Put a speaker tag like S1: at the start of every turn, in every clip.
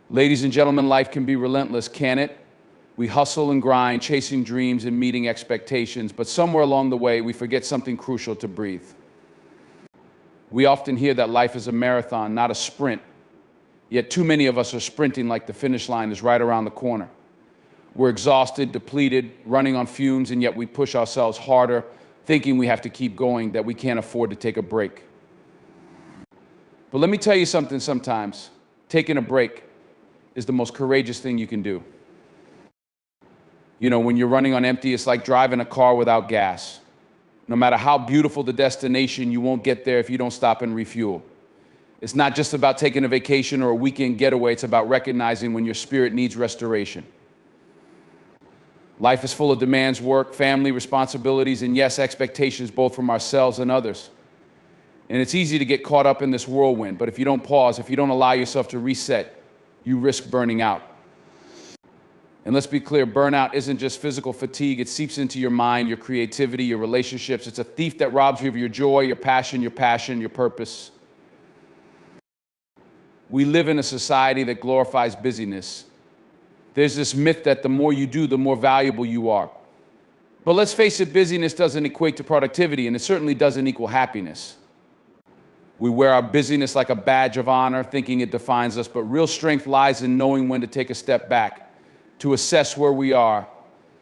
S1: Ladies and gentlemen, life can be relentless, can it? We hustle and grind, chasing dreams and meeting expectations, but somewhere along the way, we forget something crucial: to breathe. We often hear that life is a marathon, not a sprint, yet too many of us are sprinting like the finish line is right around the corner. We're exhausted, depleted, running on fumes, and yet we push ourselves harder, thinking we have to keep going, that we can't afford to take a break. But let me tell you something, sometimes taking a break is the most courageous thing you can do. You know, when you're running on empty, it's like driving a car without gas. No matter how beautiful the destination, you won't get there if you don't stop and refuel. It's not just about taking a vacation or a weekend getaway, it's about recognizing when your spirit needs restoration. Life is full of demands: work, family, responsibilities, and yes, expectations both from ourselves and others. And it's easy to get caught up in this whirlwind, but if you don't pause, if you don't allow yourself to reset, you risk burning out. And let's be clear, burnout isn't just physical fatigue. It seeps into your mind, your creativity, your relationships. It's a thief that robs you of your joy, your passion, your purpose. We live in a society that glorifies busyness. There's this myth that the more you do, the more valuable you are. But let's face it, busyness doesn't equate to productivity, and it certainly doesn't equal happiness. We wear our busyness like a badge of honor, thinking it defines us, but real strength lies in knowing when to take a step back, to assess where we are,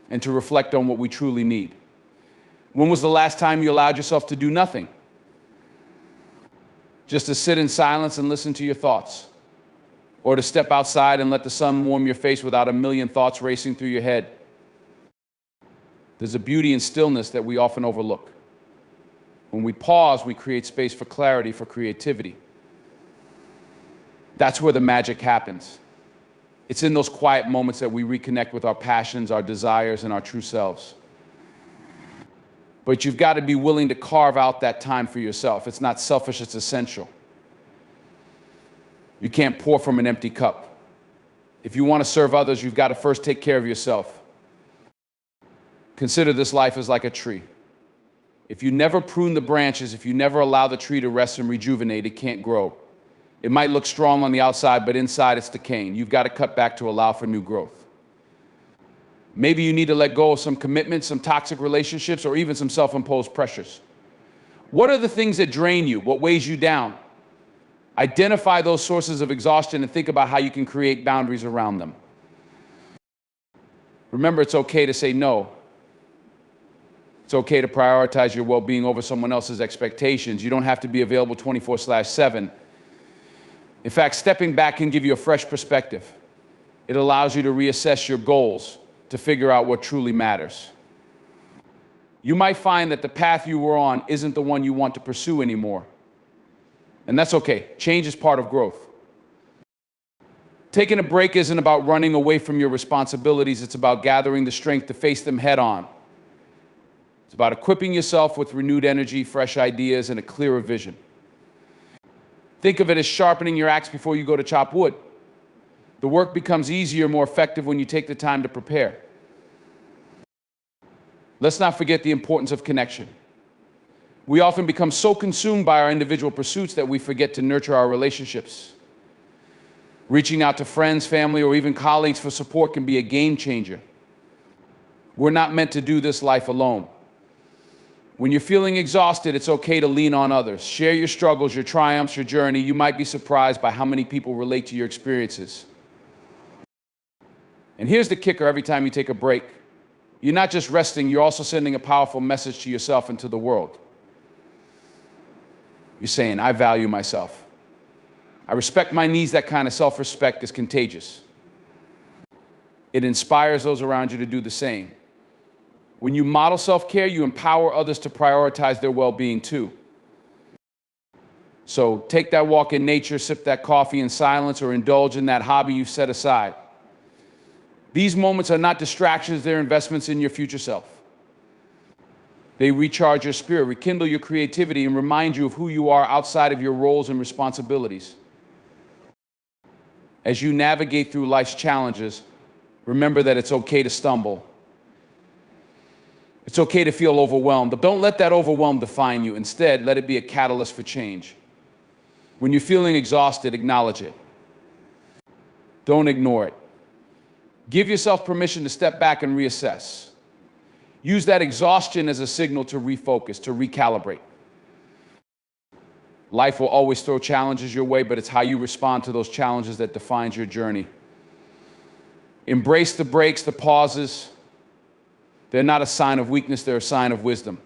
S1: and to reflect on what we truly need. When was the last time you allowed yourself to do nothing? Just to sit in silence and listen to your thoughts, or to step outside and let the sun warm your face without a million thoughts racing through your head. There's a beauty in stillness that we often overlook. When we pause, we create space for clarity, for creativity. That's where the magic happens. It's in those quiet moments that we reconnect with our passions, our desires, and our true selves. But you've got to be willing to carve out that time for yourself. It's not selfish, it's essential. You can't pour from an empty cup. If you want to serve others, you've got to first take care of yourself. Consider this life as like a tree. If you never prune the branches, if you never allow the tree to rest and rejuvenate, it can't grow. It might look strong on the outside, but inside it's decaying. You've got to cut back to allow for new growth. Maybe you need to let go of some commitments, some toxic relationships, or even some self-imposed pressures. What are the things that drain you? What weighs you down? Identify those sources of exhaustion and think about how you can create boundaries around them. Remember, it's okay to say no. It's okay to prioritize your well-being over someone else's expectations. You don't have to be available 24/7. In fact, stepping back can give you a fresh perspective. It allows you to reassess your goals, to figure out what truly matters. You might find that the path you were on isn't the one you want to pursue anymore. And that's okay. Change is part of growth. Taking a break isn't about running away from your responsibilities. It's about gathering the strength to face them head on. It's about equipping yourself with renewed energy, fresh ideas, and a clearer vision. Think of it as sharpening your axe before you go to chop wood. The work becomes easier, more effective when you take the time to prepare. Let's not forget the importance of connection. We often become so consumed by our individual pursuits that we forget to nurture our relationships. Reaching out to friends, family, or even colleagues for support can be a game changer. We're not meant to do this life alone. When you're feeling exhausted, it's okay to lean on others. Share your struggles, your triumphs, your journey. You might be surprised by how many people relate to your experiences. And here's the kicker: every time you take a break, you're not just resting, you're also sending a powerful message to yourself and to the world. You're saying, I value myself. I respect my needs. That kind of self-respect is contagious. It inspires those around you to do the same. When you model self-care, you empower others to prioritize their well-being too. So take that walk in nature, sip that coffee in silence, or indulge in that hobby you've set aside. These moments are not distractions, they're investments in your future self. They recharge your spirit, rekindle your creativity, and remind you of who you are outside of your roles and responsibilities. As you navigate through life's challenges, remember that it's okay to stumble. It's okay to feel overwhelmed, but don't let that overwhelm define you. Instead, let it be a catalyst for change. When you're feeling exhausted, acknowledge it. Don't ignore it. Give yourself permission to step back and reassess. Use that exhaustion as a signal to refocus, to recalibrate. Life will always throw challenges your way, but it's how you respond to those challenges that defines your journey. Embrace the breaks, the pauses. They're not a sign of weakness, they're a sign of wisdom.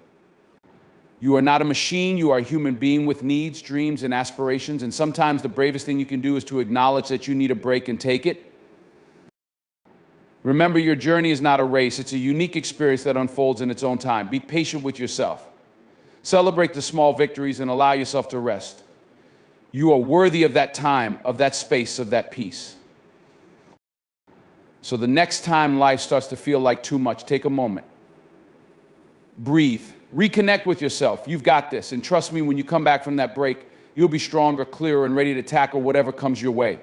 S1: You are not a machine, you are a human being with needs, dreams, and aspirations, and sometimes the bravest thing you can do is to acknowledge that you need a break and take it. Remember, your journey is not a race, it's a unique experience that unfolds in its own time. Be patient with yourself. Celebrate the small victories and allow yourself to rest. You are worthy of that time, of that space, of that peace. So the next time life starts to feel like too much, take a moment. Breathe. Reconnect with yourself. You've got this. And trust me, when you come back from that break, you'll be stronger, clearer, and ready to tackle whatever comes your way.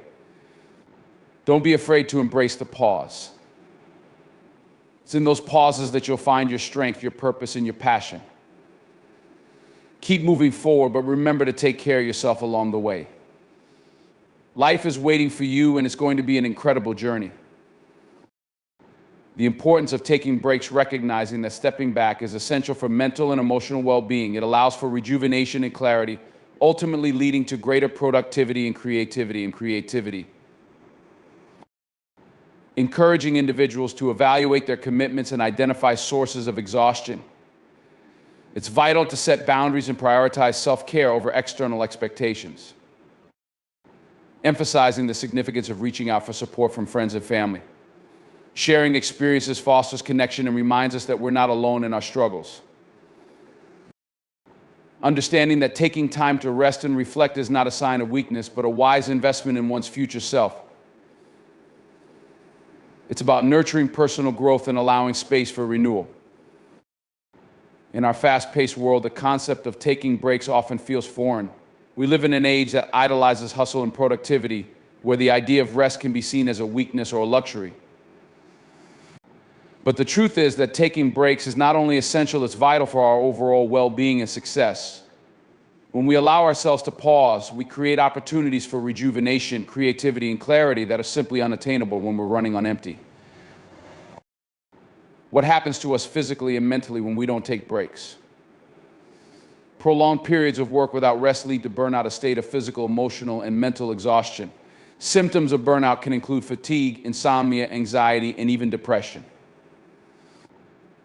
S1: Don't be afraid to embrace the pause. It's in those pauses that you'll find your strength, your purpose, and your passion. Keep moving forward, but remember to take care of yourself along the way. Life is waiting for you, and it's going to be an incredible journey. The importance of taking breaks, recognizing that stepping back is essential for mental and emotional well-being. It allows for rejuvenation and clarity, ultimately leading to greater productivity and creativity. Encouraging individuals to evaluate their commitments and identify sources of exhaustion. It's vital to set boundaries and prioritize self-care over external expectations. Emphasizing the significance of reaching out for support from friends and family. Sharing experiences fosters connection and reminds us that we're not alone in our struggles. Understanding that taking time to rest and reflect is not a sign of weakness, but a wise investment in one's future self. It's about nurturing personal growth and allowing space for renewal. In our fast-paced world, the concept of taking breaks often feels foreign. We live in an age that idolizes hustle and productivity, where the idea of rest can be seen as a weakness or a luxury. But the truth is that taking breaks is not only essential, it's vital for our overall well-being and success. When we allow ourselves to pause, we create opportunities for rejuvenation, creativity, and clarity that are simply unattainable when we're running on empty. What happens to us physically and mentally when we don't take breaks? Prolonged periods of work without rest lead to burnout, a state of physical, emotional, and mental exhaustion. Symptoms of burnout can include fatigue, insomnia, anxiety, and even depression.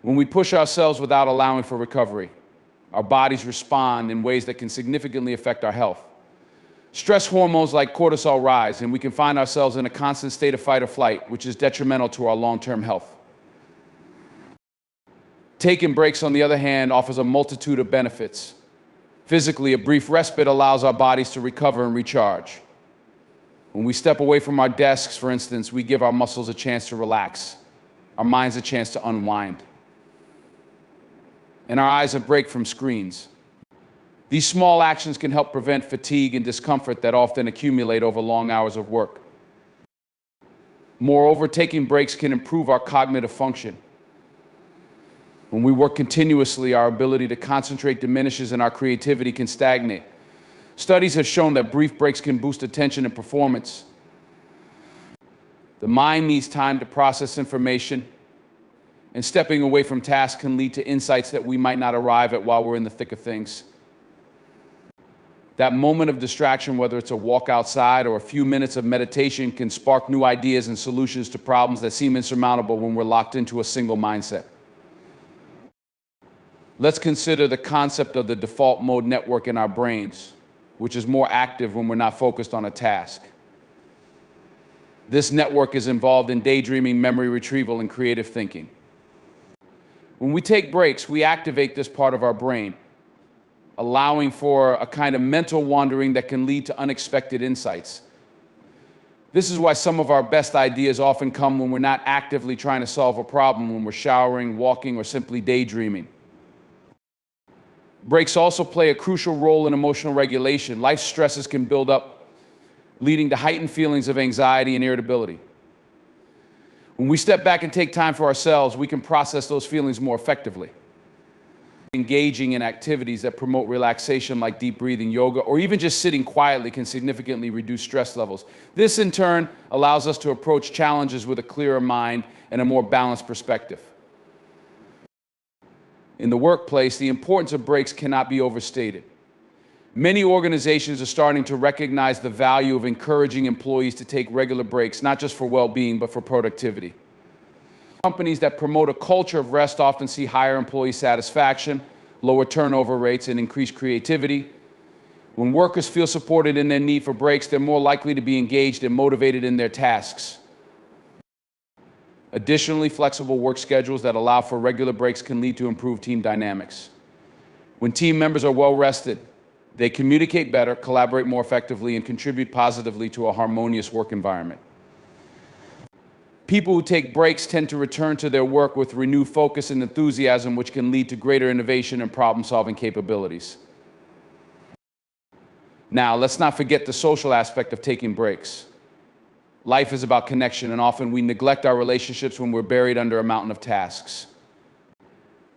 S1: When we push ourselves without allowing for recovery, our bodies respond in ways that can significantly affect our health. Stress hormones like cortisol rise, and we can find ourselves in a constant state of fight or flight, which is detrimental to our long-term health. Taking breaks, on the other hand, offers a multitude of benefits. Physically, a brief respite allows our bodies to recover and recharge. When we step away from our desks, for instance, we give our muscles a chance to relax, our minds a chance to unwind, and our eyes a break from screens. These small actions can help prevent fatigue and discomfort that often accumulate over long hours of work. Moreover, taking breaks can improve our cognitive function. When we work continuously, our ability to concentrate diminishes and our creativity can stagnate. Studies have shown that brief breaks can boost attention and performance. The mind needs time to process information, and stepping away from tasks can lead to insights that we might not arrive at while we're in the thick of things. That moment of distraction, whether it's a walk outside or a few minutes of meditation, can spark new ideas and solutions to problems that seem insurmountable when we're locked into a single mindset. Let's consider the concept of the default mode network in our brains, which is more active when we're not focused on a task. This network is involved in daydreaming, memory retrieval, and creative thinking. When we take breaks, we activate this part of our brain, allowing for a kind of mental wandering that can lead to unexpected insights. This is why some of our best ideas often come when we're not actively trying to solve a problem, when we're showering, walking, or simply daydreaming. Breaks also play a crucial role in emotional regulation. Life stresses can build up, leading to heightened feelings of anxiety and irritability. When we step back and take time for ourselves, we can process those feelings more effectively. Engaging in activities that promote relaxation like deep breathing, yoga, or even just sitting quietly can significantly reduce stress levels. This, in turn, allows us to approach challenges with a clearer mind and a more balanced perspective. In the workplace, the importance of breaks cannot be overstated. Many organizations are starting to recognize the value of encouraging employees to take regular breaks, not just for well-being, but for productivity. Companies that promote a culture of rest often see higher employee satisfaction, lower turnover rates, and increased creativity. When workers feel supported in their need for breaks, they're more likely to be engaged and motivated in their tasks. Additionally, flexible work schedules that allow for regular breaks can lead to improved team dynamics. When team members are well rested, they communicate better, collaborate more effectively, and contribute positively to a harmonious work environment. People who take breaks tend to return to their work with renewed focus and enthusiasm, which can lead to greater innovation and problem-solving capabilities. Now, let's not forget the social aspect of taking breaks. Life is about connection, and often we neglect our relationships when we're buried under a mountain of tasks.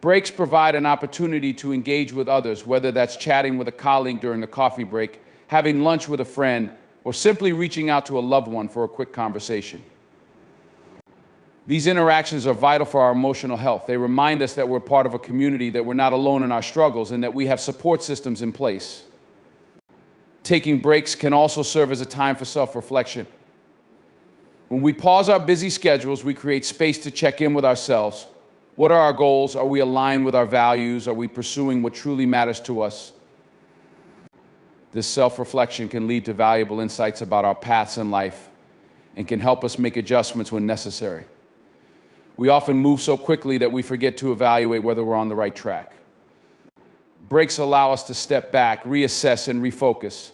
S1: Breaks provide an opportunity to engage with others, whether that's chatting with a colleague during a coffee break, having lunch with a friend, or simply reaching out to a loved one for a quick conversation. These interactions are vital for our emotional health. They remind us that we're part of a community, that we're not alone in our struggles, and that we have support systems in place. Taking breaks can also serve as a time for self-reflection. When we pause our busy schedules, we create space to check in with ourselves. What are our goals? Are we aligned with our values? Are we pursuing what truly matters to us? This self-reflection can lead to valuable insights about our paths in life and can help us make adjustments when necessary. We often move so quickly that we forget to evaluate whether we're on the right track. Breaks allow us to step back, reassess, and refocus.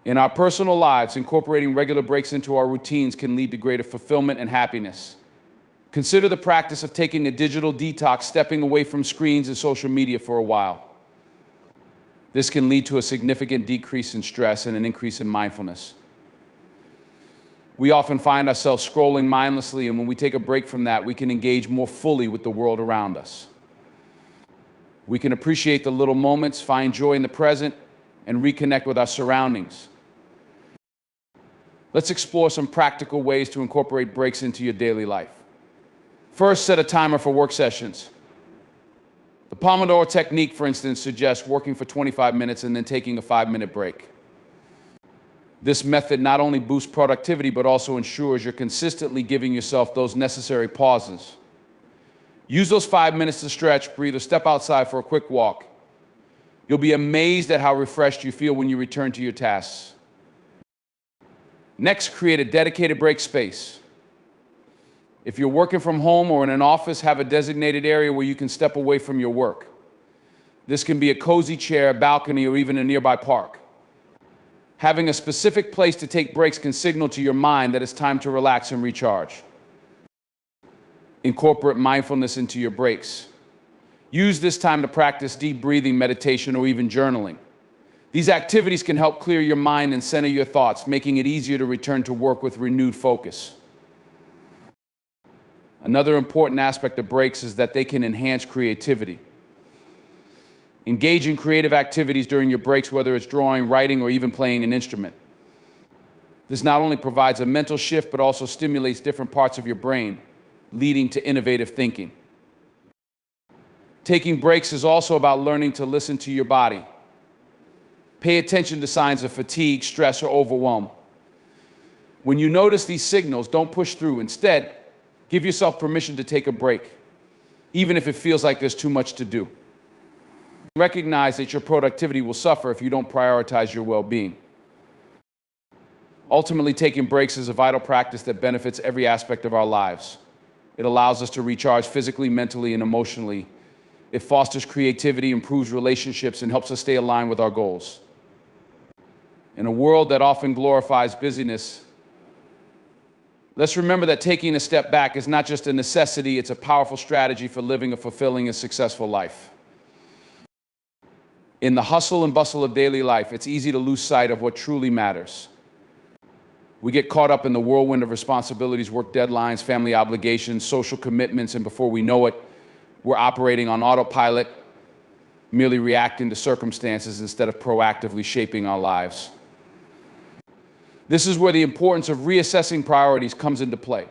S1: In our personal lives, incorporating regular breaks into our routines can lead to greater fulfillment and happiness. Consider the practice of taking a digital detox, stepping away from screens and social media for a while. This can lead to a significant decrease in stress and an increase in mindfulness. We often find ourselves scrolling mindlessly, and when we take a break from that, we can engage more fully with the world around us. We can appreciate the little moments, find joy in the present, and reconnect with our surroundings. Let's explore some practical ways to incorporate breaks into your daily life. First, set a timer for work sessions. The Pomodoro technique, for instance, suggests working for 25 minutes and then taking a 5-minute break. This method not only boosts productivity, but also ensures you're consistently giving yourself those necessary pauses. Use those 5 minutes to stretch, breathe, or step outside for a quick walk. You'll be amazed at how refreshed you feel when you return to your tasks. Next, create a dedicated break space. If you're working from home or in an office, have a designated area where you can step away from your work. This can be a cozy chair, a balcony, or even a nearby park. Having a specific place to take breaks can signal to your mind that it's time to relax and recharge. Incorporate mindfulness into your breaks. Use this time to practice deep breathing, meditation, or even journaling. These activities can help clear your mind and center your thoughts, making it easier to return to work with renewed focus. Another important aspect of breaks is that they can enhance creativity. Engage in creative activities during your breaks, whether it's drawing, writing, or even playing an instrument. This not only provides a mental shift, but also stimulates different parts of your brain, leading to innovative thinking. Taking breaks is also about learning to listen to your body. Pay attention to signs of fatigue, stress, or overwhelm. When you notice these signals, don't push through. Instead, give yourself permission to take a break, even if it feels like there's too much to do. Recognize that your productivity will suffer if you don't prioritize your well-being. Ultimately, taking breaks is a vital practice that benefits every aspect of our lives. It allows us to recharge physically, mentally, and emotionally. It fosters creativity, improves relationships, and helps us stay aligned with our goals. In a world that often glorifies busyness, let's remember that taking a step back is not just a necessity, it's a powerful strategy for living a fulfilling and successful life. In the hustle and bustle of daily life, it's easy to lose sight of what truly matters. We get caught up in the whirlwind of responsibilities, work deadlines, family obligations, social commitments, and before we know it, We're operating on autopilot, merely reacting to circumstances instead of proactively shaping our lives. This is where the importance of reassessing priorities comes into play.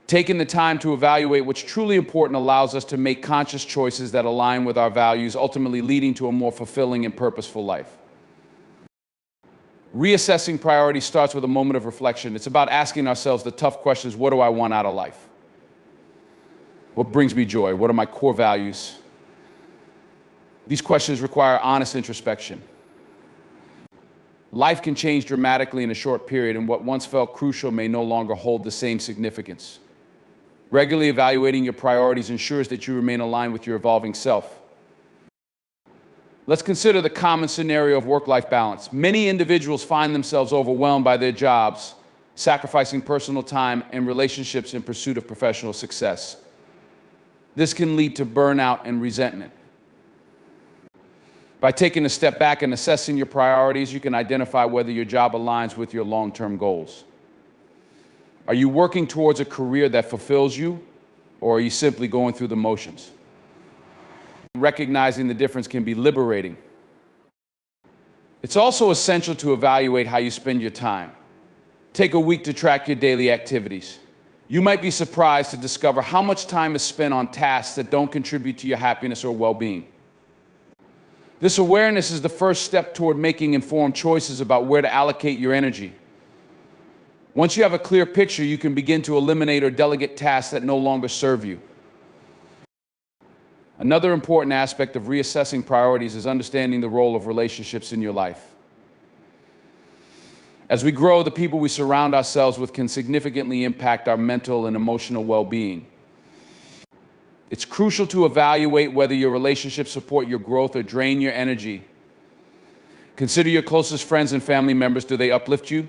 S1: Taking the time to evaluate what's truly important allows us to make conscious choices that align with our values, ultimately leading to a more fulfilling and purposeful life. Reassessing priorities starts with a moment of reflection. It's about asking ourselves the tough questions: what do I want out of life? What brings me joy? What are my core values? These questions require honest introspection. Life can change dramatically in a short period, and what once felt crucial may no longer hold the same significance. Regularly evaluating your priorities ensures that you remain aligned with your evolving self. Let's consider the common scenario of work-life balance. Many individuals find themselves overwhelmed by their jobs, sacrificing personal time and relationships in pursuit of professional success. This can lead to burnout and resentment. By taking a step back and assessing your priorities, you can identify whether your job aligns with your long-term goals. Are you working towards a career that fulfills you, or are you simply going through the motions? Recognizing the difference can be liberating. It's also essential to evaluate how you spend your time. Take a week to track your daily activities. You might be surprised to discover how much time is spent on tasks that don't contribute to your happiness or well-being. This awareness is the first step toward making informed choices about where to allocate your energy. Once you have a clear picture, you can begin to eliminate or delegate tasks that no longer serve you. Another important aspect of reassessing priorities is understanding the role of relationships in your life. As we grow, the people we surround ourselves with can significantly impact our mental and emotional well-being. It's crucial to evaluate whether your relationships support your growth or drain your energy. Consider your closest friends and family members. Do they uplift you?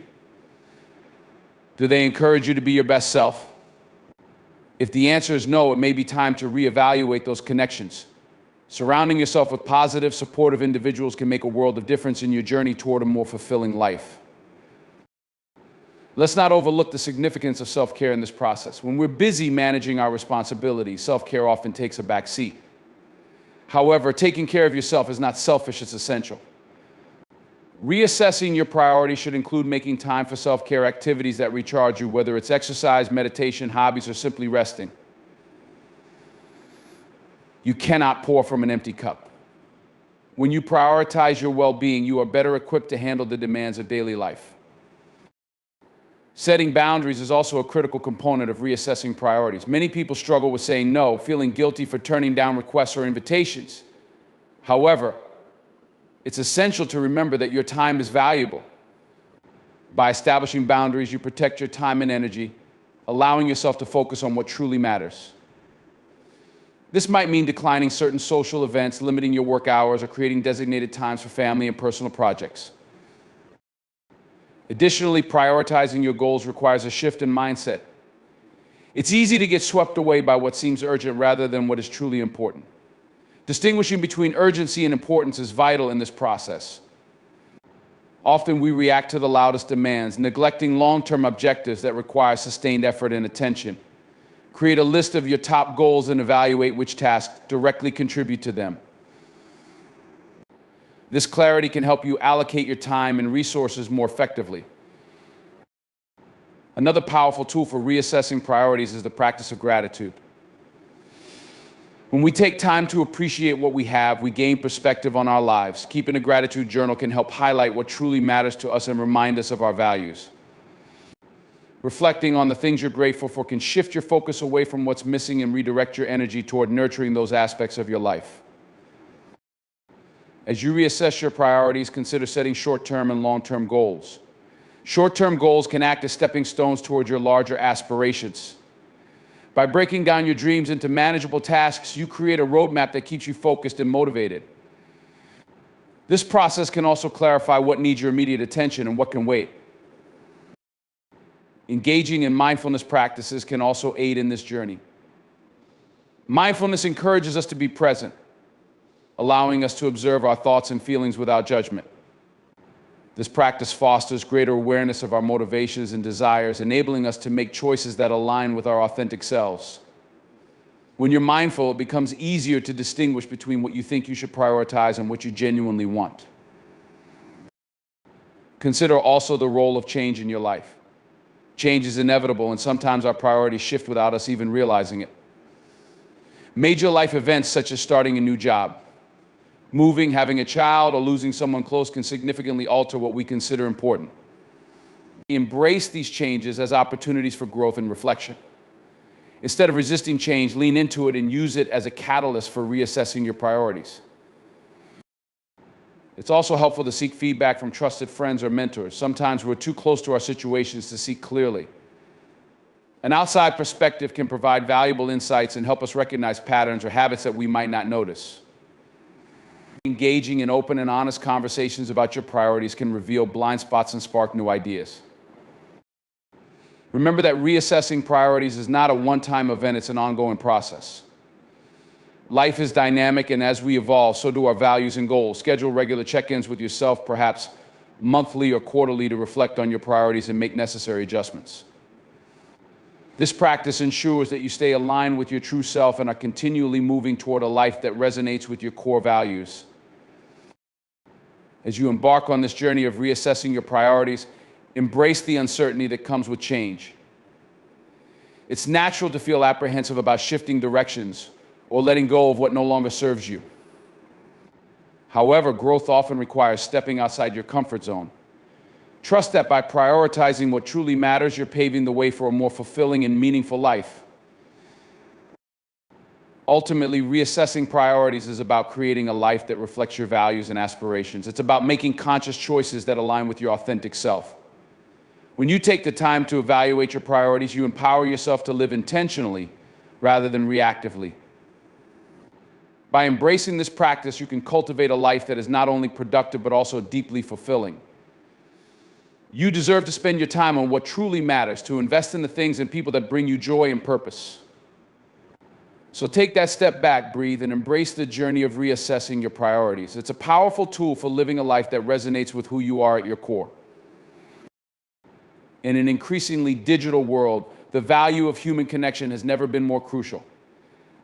S1: Do they encourage you to be your best self? If the answer is no, it may be time to reevaluate those connections. Surrounding yourself with positive, supportive individuals can make a world of difference in your journey toward a more fulfilling life. Let's not overlook the significance of self-care in this process. When we're busy managing our responsibilities, self-care often takes a back seat. However, taking care of yourself is not selfish, it's essential. Reassessing your priorities should include making time for self-care activities that recharge you, whether it's exercise, meditation, hobbies, or simply resting. You cannot pour from an empty cup. When you prioritize your well-being, you are better equipped to handle the demands of daily life. Setting boundaries is also a critical component of reassessing priorities. Many people struggle with saying no, feeling guilty for turning down requests or invitations. However, it's essential to remember that your time is valuable. By establishing boundaries, you protect your time and energy, allowing yourself to focus on what truly matters. This might mean declining certain social events, limiting your work hours, or creating designated times for family and personal projects. Additionally, prioritizing your goals requires a shift in mindset. It's easy to get swept away by what seems urgent rather than what is truly important. Distinguishing between urgency and importance is vital in this process. Often we react to the loudest demands, neglecting long-term objectives that require sustained effort and attention. Create a list of your top goals and evaluate which tasks directly contribute to them. This clarity can help you allocate your time and resources more effectively. Another powerful tool for reassessing priorities is the practice of gratitude. When we take time to appreciate what we have, we gain perspective on our lives. Keeping a gratitude journal can help highlight what truly matters to us and remind us of our values. Reflecting on the things you're grateful for can shift your focus away from what's missing and redirect your energy toward nurturing those aspects of your life. As you reassess your priorities, consider setting short-term and long-term goals. Short-term goals can act as stepping stones toward your larger aspirations. By breaking down your dreams into manageable tasks, you create a roadmap that keeps you focused and motivated. This process can also clarify what needs your immediate attention and what can wait. Engaging in mindfulness practices can also aid in this journey. Mindfulness encourages us to be present, allowing us to observe our thoughts and feelings without judgment. This practice fosters greater awareness of our motivations and desires, enabling us to make choices that align with our authentic selves. When you're mindful, it becomes easier to distinguish between what you think you should prioritize and what you genuinely want. Consider also the role of change in your life. Change is inevitable, and sometimes our priorities shift without us even realizing it. Major life events such as starting a new job, moving, having a child, or losing someone close can significantly alter what we consider important. Embrace these changes as opportunities for growth and reflection. Instead of resisting change, lean into it and use it as a catalyst for reassessing your priorities. It's also helpful to seek feedback from trusted friends or mentors. Sometimes we're too close to our situations to see clearly. An outside perspective can provide valuable insights and help us recognize patterns or habits that we might not notice. Engaging in open and honest conversations about your priorities can reveal blind spots and spark new ideas. Remember that reassessing priorities is not a one-time event, it's an ongoing process. Life is dynamic, and as we evolve, so do our values and goals. Schedule regular check-ins with yourself, perhaps monthly or quarterly, to reflect on your priorities and make necessary adjustments. This practice ensures that you stay aligned with your true self and are continually moving toward a life that resonates with your core values. As you embark on this journey of reassessing your priorities, embrace the uncertainty that comes with change. It's natural to feel apprehensive about shifting directions or letting go of what no longer serves you. However, growth often requires stepping outside your comfort zone. Trust that by prioritizing what truly matters, you're paving the way for a more fulfilling and meaningful life. Ultimately, reassessing priorities is about creating a life that reflects your values and aspirations. It's about making conscious choices that align with your authentic self. When you take the time to evaluate your priorities, you empower yourself to live intentionally rather than reactively. By embracing this practice, you can cultivate a life that is not only productive but also deeply fulfilling. You deserve to spend your time on what truly matters, to invest in the things and people that bring you joy and purpose. So take that step back, breathe, and embrace the journey of reassessing your priorities. It's a powerful tool for living a life that resonates with who you are at your core. In an increasingly digital world, the value of human connection has never been more crucial.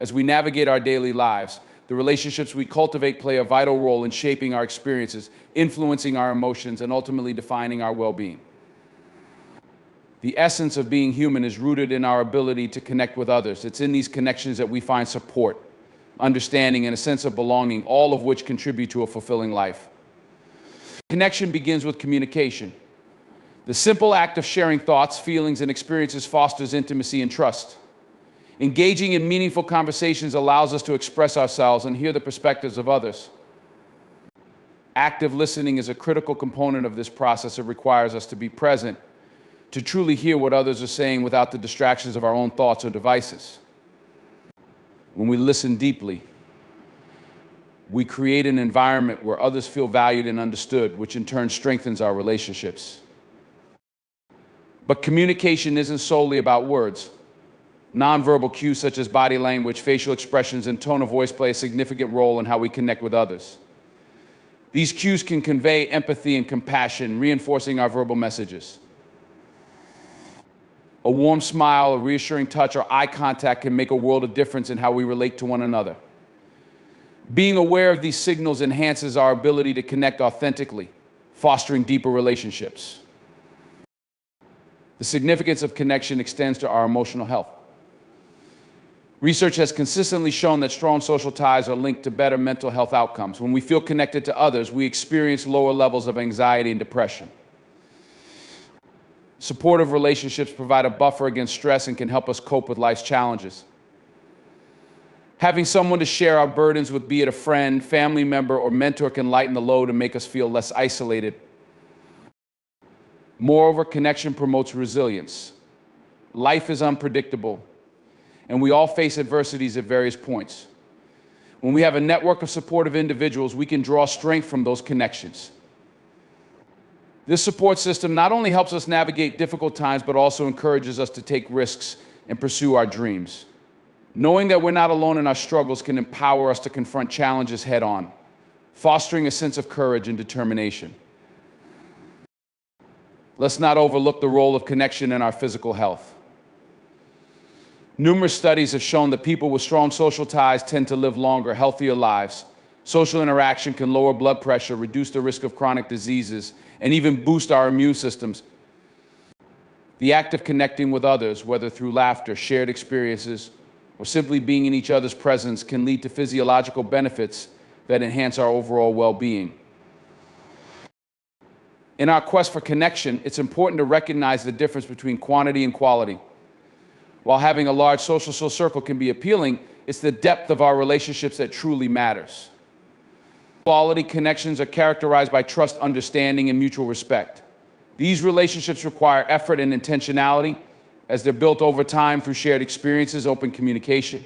S1: As we navigate our daily lives, the relationships we cultivate play a vital role in shaping our experiences, influencing our emotions, and ultimately defining our well-being. The essence of being human is rooted in our ability to connect with others. It's in these connections that we find support, understanding, and a sense of belonging, all of which contribute to a fulfilling life. Connection begins with communication. The simple act of sharing thoughts, feelings, and experiences fosters intimacy and trust. Engaging in meaningful conversations allows us to express ourselves and hear the perspectives of others. Active listening is a critical component of this process. It requires us to be present, to truly hear what others are saying without the distractions of our own thoughts or devices. When we listen deeply, we create an environment where others feel valued and understood, which in turn strengthens our relationships. But communication isn't solely about words. Nonverbal cues such as body language, facial expressions, and tone of voice play a significant role in how we connect with others. These cues can convey empathy and compassion, reinforcing our verbal messages. A warm smile, a reassuring touch, or eye contact can make a world of difference in how we relate to one another. Being aware of these signals enhances our ability to connect authentically, fostering deeper relationships. The significance of connection extends to our emotional health. Research has consistently shown that strong social ties are linked to better mental health outcomes. When we feel connected to others, we experience lower levels of anxiety and depression. Supportive relationships provide a buffer against stress and can help us cope with life's challenges. Having someone to share our burdens with, be it a friend, family member, or mentor, can lighten the load and make us feel less isolated. Moreover, connection promotes resilience. Life is unpredictable, and we all face adversities at various points. When we have a network of supportive individuals, we can draw strength from those connections. This support system not only helps us navigate difficult times, but also encourages us to take risks and pursue our dreams. Knowing that we're not alone in our struggles can empower us to confront challenges head-on, fostering a sense of courage and determination. Let's not overlook the role of connection in our physical health. Numerous studies have shown that people with strong social ties tend to live longer, healthier lives. Social interaction can lower blood pressure, reduce the risk of chronic diseases, and even boost our immune systems. The act of connecting with others, whether through laughter, shared experiences, or simply being in each other's presence, can lead to physiological benefits that enhance our overall well-being. In our quest for connection, it's important to recognize the difference between quantity and quality. While having a large social circle can be appealing, it's the depth of our relationships that truly matters. Quality connections are characterized by trust, understanding, and mutual respect. These relationships require effort and intentionality as they're built over time through shared experiences, open communication.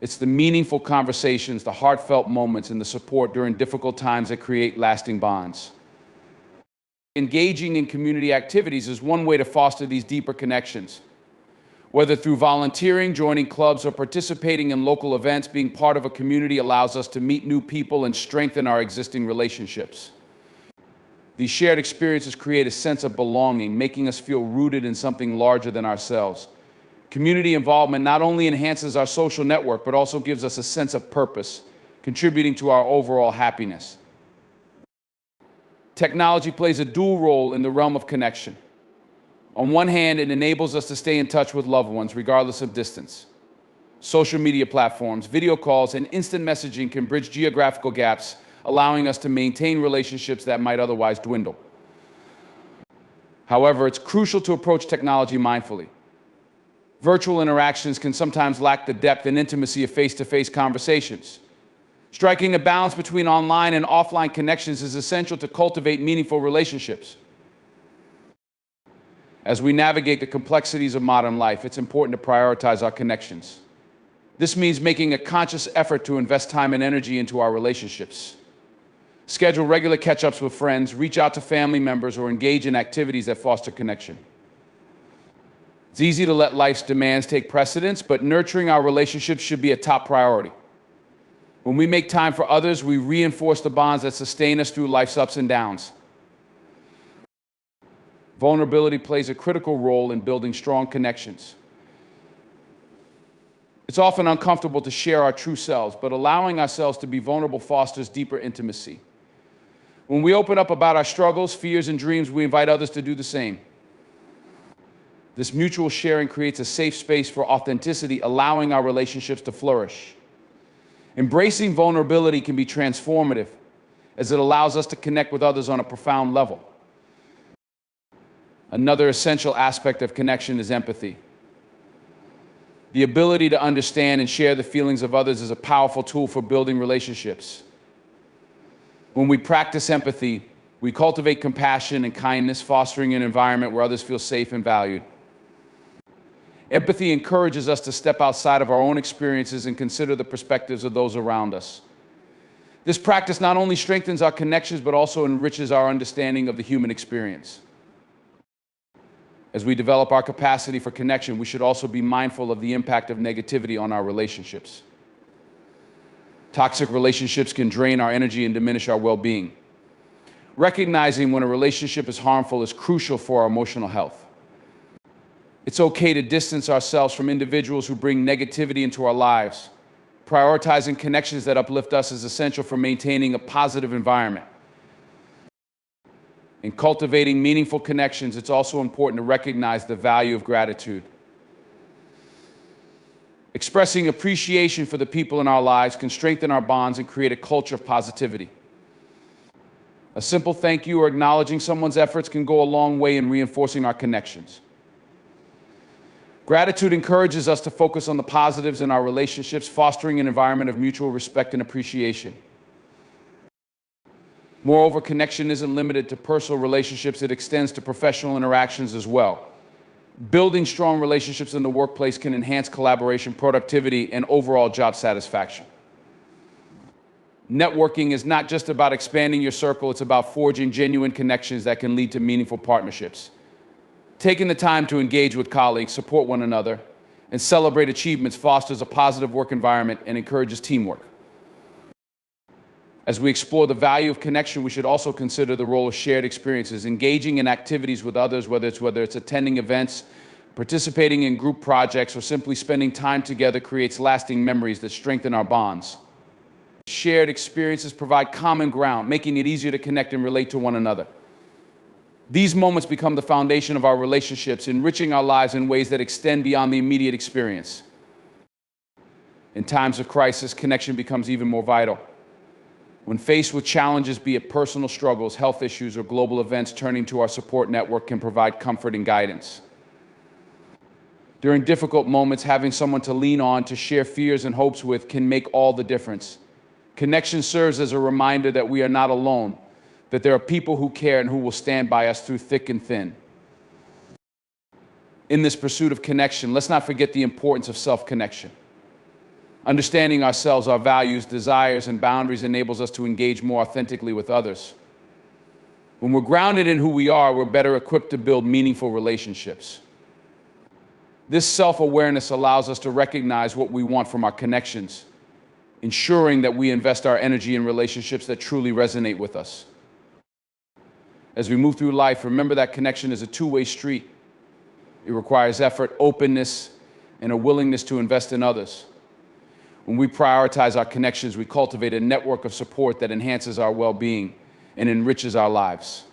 S1: It's the meaningful conversations, the heartfelt moments, and the support during difficult times that create lasting bonds. Engaging in community activities is one way to foster these deeper connections. Whether through volunteering, joining clubs, or participating in local events, being part of a community allows us to meet new people and strengthen our existing relationships. These shared experiences create a sense of belonging, making us feel rooted in something larger than ourselves. Community involvement not only enhances our social network, but also gives us a sense of purpose, contributing to our overall happiness. Technology plays a dual role in the realm of connection. On one hand, it enables us to stay in touch with loved ones, regardless of distance. Social media platforms, video calls, and instant messaging can bridge geographical gaps, allowing us to maintain relationships that might otherwise dwindle. However, it's crucial to approach technology mindfully. Virtual interactions can sometimes lack the depth and intimacy of face-to-face conversations. Striking a balance between online and offline connections is essential to cultivate meaningful relationships. As we navigate the complexities of modern life, it's important to prioritize our connections. This means making a conscious effort to invest time and energy into our relationships. Schedule regular catch-ups with friends, reach out to family members, or engage in activities that foster connection. It's easy to let life's demands take precedence, but nurturing our relationships should be a top priority. When we make time for others, we reinforce the bonds that sustain us through life's ups and downs. Vulnerability plays a critical role in building strong connections. It's often uncomfortable to share our true selves, but allowing ourselves to be vulnerable fosters deeper intimacy. When we open up about our struggles, fears, and dreams, we invite others to do the same. This mutual sharing creates a safe space for authenticity, allowing our relationships to flourish. Embracing vulnerability can be transformative, as it allows us to connect with others on a profound level. Another essential aspect of connection is empathy. The ability to understand and share the feelings of others is a powerful tool for building relationships. When we practice empathy, we cultivate compassion and kindness, fostering an environment where others feel safe and valued. Empathy encourages us to step outside of our own experiences and consider the perspectives of those around us. This practice not only strengthens our connections, but also enriches our understanding of the human experience. As we develop our capacity for connection, we should also be mindful of the impact of negativity on our relationships. Toxic relationships can drain our energy and diminish our well-being. Recognizing when a relationship is harmful is crucial for our emotional health. It's okay to distance ourselves from individuals who bring negativity into our lives. Prioritizing connections that uplift us is essential for maintaining a positive environment. In cultivating meaningful connections, it's also important to recognize the value of gratitude. Expressing appreciation for the people in our lives can strengthen our bonds and create a culture of positivity. A simple thank you or acknowledging someone's efforts can go a long way in reinforcing our connections. Gratitude encourages us to focus on the positives in our relationships, fostering an environment of mutual respect and appreciation. Moreover, connection isn't limited to personal relationships, it extends to professional interactions as well. Building strong relationships in the workplace can enhance collaboration, productivity, and overall job satisfaction. Networking is not just about expanding your circle, it's about forging genuine connections that can lead to meaningful partnerships. Taking the time to engage with colleagues, support one another, and celebrate achievements fosters a positive work environment and encourages teamwork. As we explore the value of connection, we should also consider the role of shared experiences, engaging in activities with others, whether it's attending events, Participating in group projects or simply spending time together creates lasting memories that strengthen our bonds. Shared experiences provide common ground, making it easier to connect and relate to one another. These moments become the foundation of our relationships, enriching our lives in ways that extend beyond the immediate experience. In times of crisis, connection becomes even more vital. When faced with challenges, be it personal struggles, health issues, or global events, turning to our support network can provide comfort and guidance. During difficult moments, having someone to lean on, to share fears and hopes with, can make all the difference. Connection serves as a reminder that we are not alone, that there are people who care and who will stand by us through thick and thin. In this pursuit of connection, let's not forget the importance of self-connection. Understanding ourselves, our values, desires, and boundaries enables us to engage more authentically with others. When we're grounded in who we are, we're better equipped to build meaningful relationships. This self-awareness allows us to recognize what we want from our connections, ensuring that we invest our energy in relationships that truly resonate with us. As we move through life, remember that connection is a two-way street. It requires effort, openness, and a willingness to invest in others. When we prioritize our connections, we cultivate a network of support that enhances our well-being and enriches our lives.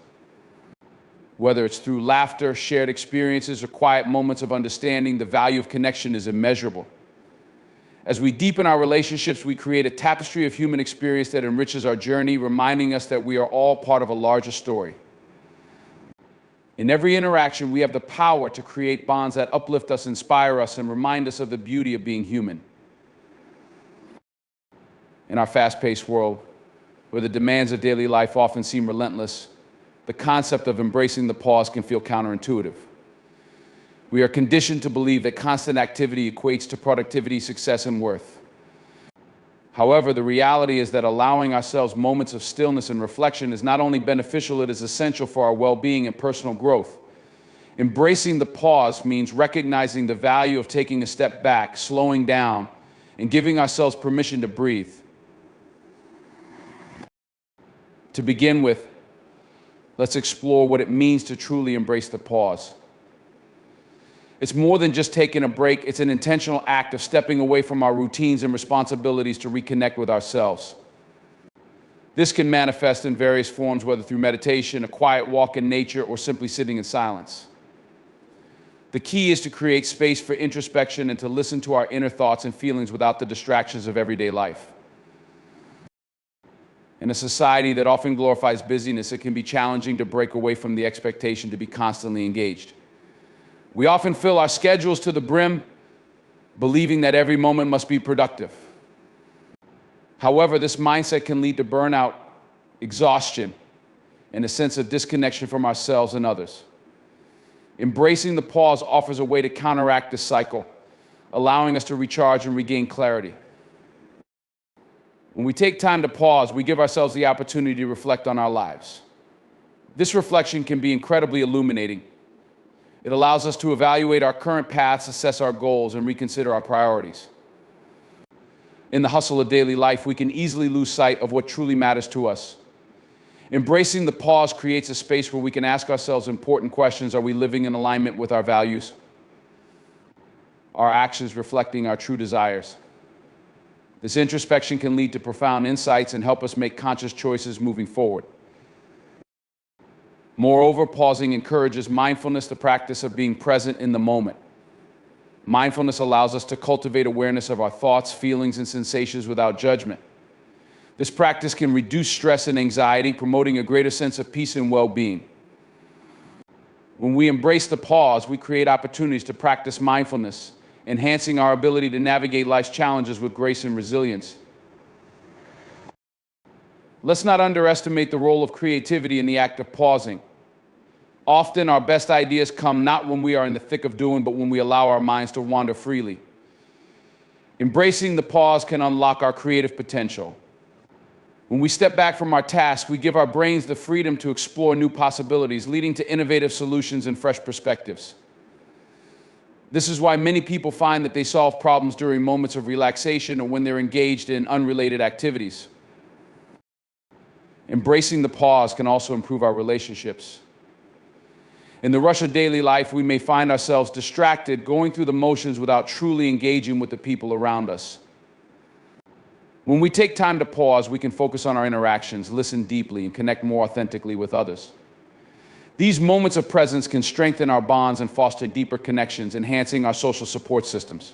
S1: Whether it's through laughter, shared experiences, or quiet moments of understanding, the value of connection is immeasurable. As we deepen our relationships, we create a tapestry of human experience that enriches our journey, reminding us that we are all part of a larger story. In every interaction, we have the power to create bonds that uplift us, inspire us, and remind us of the beauty of being human. In our fast-paced world, where the demands of daily life often seem relentless, the concept of embracing the pause can feel counterintuitive. We are conditioned to believe that constant activity equates to productivity, success, and worth. However, the reality is that allowing ourselves moments of stillness and reflection is not only beneficial, it is essential for our well-being and personal growth. Embracing the pause means recognizing the value of taking a step back, slowing down, and giving ourselves permission to breathe. To begin with, let's explore what it means to truly embrace the pause. It's more than just taking a break, it's an intentional act of stepping away from our routines and responsibilities to reconnect with ourselves. This can manifest in various forms, whether through meditation, a quiet walk in nature, or simply sitting in silence. The key is to create space for introspection and to listen to our inner thoughts and feelings without the distractions of everyday life. In a society that often glorifies busyness, it can be challenging to break away from the expectation to be constantly engaged. We often fill our schedules to the brim, believing that every moment must be productive. However, this mindset can lead to burnout, exhaustion, and a sense of disconnection from ourselves and others. Embracing the pause offers a way to counteract this cycle, allowing us to recharge and regain clarity. When we take time to pause, we give ourselves the opportunity to reflect on our lives. This reflection can be incredibly illuminating. It allows us to evaluate our current paths, assess our goals, and reconsider our priorities. In the hustle of daily life, we can easily lose sight of what truly matters to us. Embracing the pause creates a space where we can ask ourselves important questions. Are we living in alignment with our values? Our actions reflecting our true desires? This introspection can lead to profound insights and help us make conscious choices moving forward. Moreover, pausing encourages mindfulness, the practice of being present in the moment. Mindfulness allows us to cultivate awareness of our thoughts, feelings, and sensations without judgment. This practice can reduce stress and anxiety, promoting a greater sense of peace and well-being. When we embrace the pause, we create opportunities to practice mindfulness, enhancing our ability to navigate life's challenges with grace and resilience. Let's not underestimate the role of creativity in the act of pausing. Often our best ideas come not when we are in the thick of doing, but when we allow our minds to wander freely. Embracing the pause can unlock our creative potential. When we step back from our tasks, we give our brains the freedom to explore new possibilities, leading to innovative solutions and fresh perspectives. This is why many people find that they solve problems during moments of relaxation or when they're engaged in unrelated activities. Embracing the pause can also improve our relationships. In the rush of daily life, we may find ourselves distracted, going through the motions without truly engaging with the people around us. When we take time to pause, we can focus on our interactions, listen deeply, and connect more authentically with others. These moments of presence can strengthen our bonds and foster deeper connections, enhancing our social support systems.